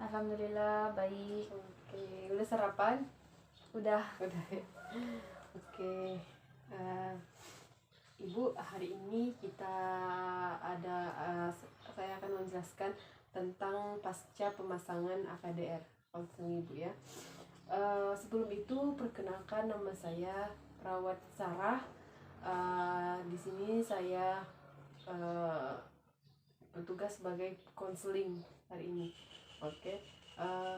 Alhamdulillah baik. Oke, udah sarapan? Udah. Udah ya. Oke, eh, Ibu, hari ini kita ada, saya akan menjelaskan tentang pasca pemasangan AKDR konseling Ibu ya. Sebelum itu perkenalkan, nama saya Perawat Sarah. Di sini saya bertugas sebagai konseling hari ini. Oke.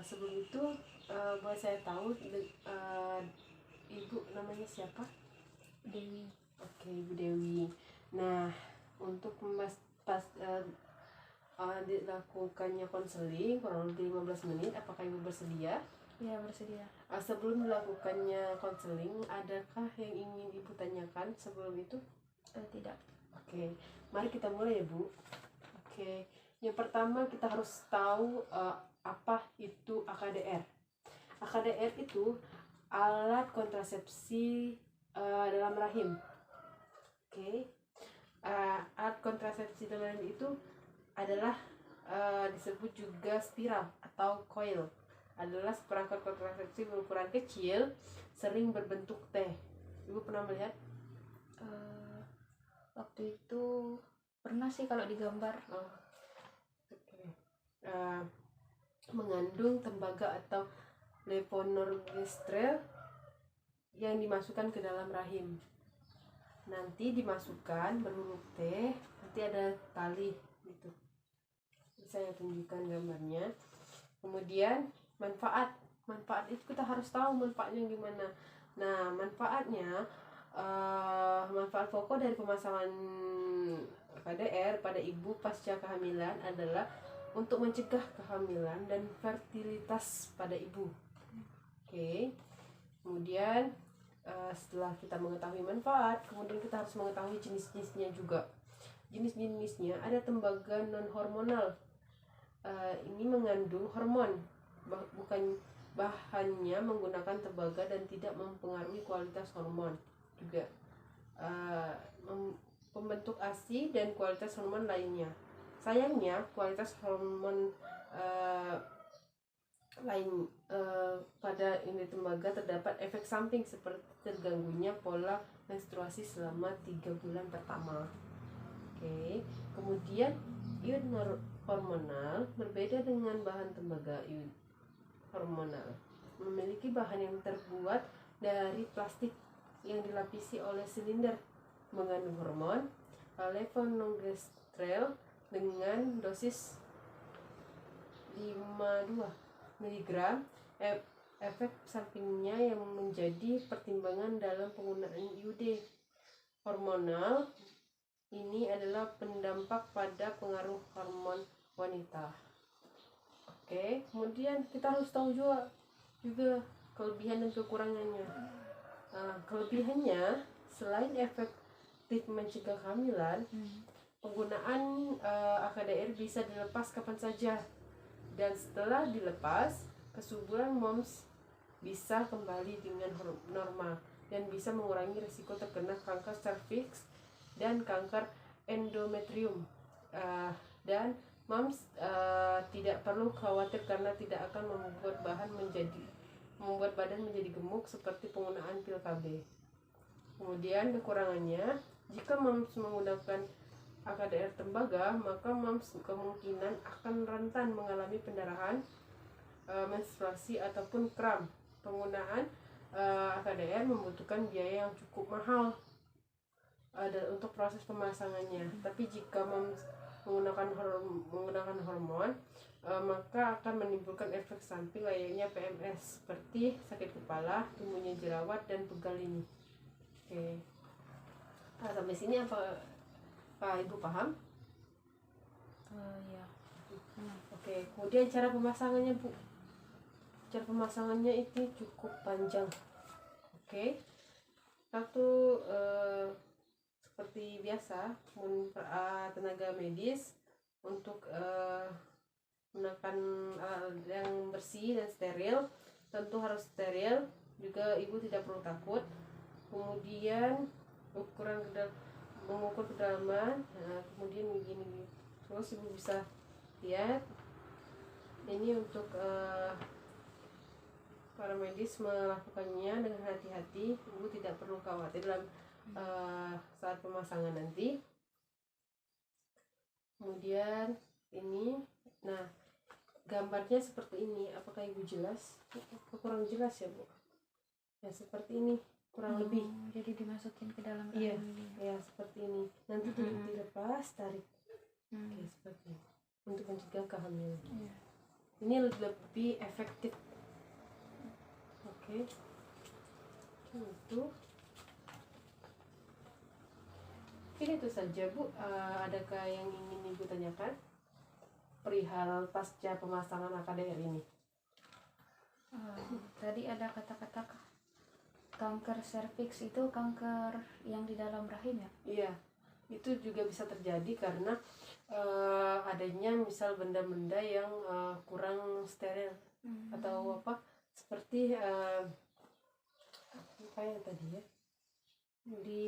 Sebelum itu boleh saya tahu Ibu namanya siapa? Dewi. Oke, Ibu Dewi. Nah, untuk dilakukannya konseling kurang lebih 15 menit, apakah Ibu bersedia? Ya, bersedia. Sebelum dilakukannya konseling, adakah yang ingin Ibu tanyakan sebelum itu? Tidak. Oke, mari kita mulai ya Bu. Oke, yang pertama kita harus tahu apa itu AKDR. AKDR itu alat kontrasepsi dalam rahim. Oke, alat kontrasepsi dalam rahim itu adalah disebut juga spiral atau coil. Adalah seperangkat kontrasepsi berukuran kecil, sering berbentuk T. Ibu pernah melihat? Waktu itu pernah sih kalau digambar. Oke. Mengandung tembaga atau levonorgestrel yang dimasukkan ke dalam rahim. Nanti dimasukkan berhuruf T, nanti ada tali gitu. Saya tunjukkan gambarnya. Kemudian manfaat itu kita harus tahu manfaatnya gimana. Nah, manfaatnya manfaat pokok dari pemasangan KDR pada ibu pasca kehamilan adalah untuk mencegah kehamilan dan fertilitas pada ibu. Oke. Kemudian setelah kita mengetahui manfaat, kemudian kita harus mengetahui jenis-jenisnya juga. Jenis-jenisnya ada tembaga non hormonal. Ini mengandung hormon, bukan bahannya menggunakan tembaga dan tidak mempengaruhi kualitas hormon juga. Pembentuk ASI dan kualitas hormon lainnya. Sayangnya kualitas hormon lain pada ini tembaga terdapat efek samping seperti terganggunya pola menstruasi selama 3 bulan pertama. Oke. Kemudian iod hormonal berbeda dengan bahan tembaga. Iod hormonal memiliki bahan yang terbuat dari plastik yang dilapisi oleh silinder, mengandung hormon levonorgestrel dengan dosis 52 mg. Efek sampingnya yang menjadi pertimbangan dalam penggunaan iod hormonal ini adalah pendampak pada pengaruh hormon wanita. Oke, kemudian kita harus tahu juga kelebihan dan kekurangannya. Kelebihannya, selain efektif mencegah kehamilan, penggunaan AKDR bisa dilepas kapan saja, dan setelah dilepas, kesuburan moms bisa kembali dengan normal dan bisa mengurangi risiko terkena kanker serviks dan kanker endometrium. Dan moms tidak perlu khawatir karena tidak akan membuat badan menjadi gemuk seperti penggunaan pil KB. Kemudian kekurangannya, jika moms menggunakan AKDR tembaga, maka moms kemungkinan akan rentan mengalami pendarahan, menstruasi ataupun kram. Penggunaan AKDR membutuhkan biaya yang cukup mahal untuk proses pemasangannya. Tapi jika moms menggunakan hormon, maka akan menimbulkan efek samping layaknya PMS seperti sakit kepala, timbulnya jerawat dan pegal ini. Oke. Sampai sini apa Ibu paham? Ya. Oke. Kemudian cara pemasangannya Bu. Cara pemasangannya itu cukup panjang. Oke. Satu seperti biasa, tenaga medis untuk menggunakan yang bersih dan steril, tentu harus steril. Juga ibu tidak perlu takut. Kemudian mengukur kedalaman, kemudian begini, terus ibu bisa lihat Ini untuk para medis melakukannya dengan hati-hati. Ibu tidak perlu khawatir dalam saat pemasangan nanti. Kemudian ini, nah gambarnya seperti ini. Apakah ibu jelas? Kurang jelas ya bu? Ya seperti ini kurang lebih. Jadi dimasukin ke dalam Iya, rahim ini. ya seperti ini. Nanti dilepas, tarik. Oke, seperti ini. Untuk mencegah kehamilan. Iya. Ini lebih efektif. Oke. Itu. Mungkin itu saja bu. Adakah yang ingin ibu tanyakan perihal pasca pemasangan AKDR ini? Tadi ada kata-kata kanker serviks itu kanker yang di dalam rahim ya? Iya, itu juga bisa terjadi karena adanya misal benda-benda yang kurang steril atau apa seperti apa yang tadi ya di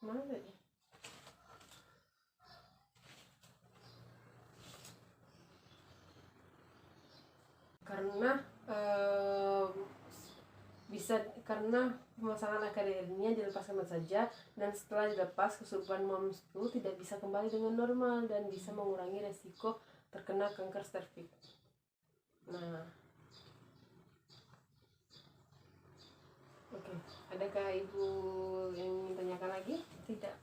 mana ya? Karena bisa karena pemasangan AKDR-nya dilepaskan saja, dan setelah dilepas kesurupan moms itu tidak bisa kembali dengan normal dan bisa mengurangi resiko terkena kanker serviks. Nah, oke. Adakah ibu yang ingin tanyakan lagi? Tidak.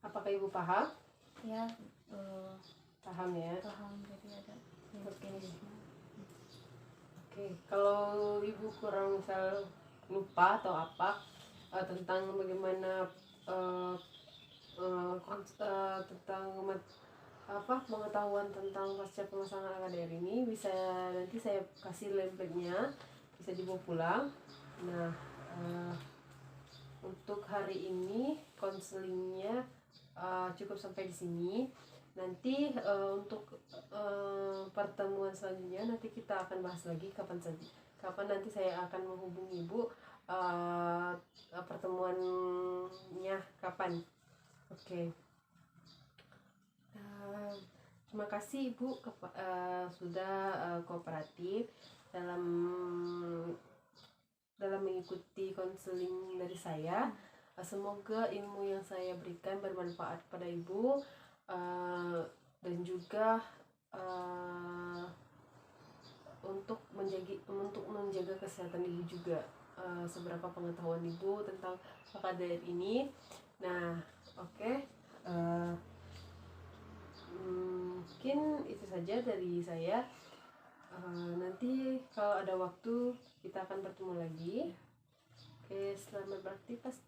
Apakah ibu paham? Ya, Paham ya. paham. Jadi ada jenis-jenisnya. Oke, kalau ibu kurang misal lupa atau apa tentang bagaimana tentang pengetahuan tentang pasca pemasangan AKDR ini, bisa nanti saya kasih leafletnya, bisa dibawa pulang. Nah, untuk hari ini konselingnya cukup sampai di sini. Nanti untuk pertemuan selanjutnya nanti kita akan bahas lagi kapan nanti saya akan menghubungi ibu, pertemuannya kapan. Oke. Terima kasih ibu sudah kooperatif dalam mengikuti konseling dari saya. Semoga ilmu yang saya berikan bermanfaat pada ibu, dan juga untuk menjaga kesehatan ibu juga. Seberapa pengetahuan ibu tentang AKDR ini. Nah, oke. Mungkin itu saja dari saya. Nanti kalau ada waktu kita akan bertemu lagi. Oke, selamat beraktivitas.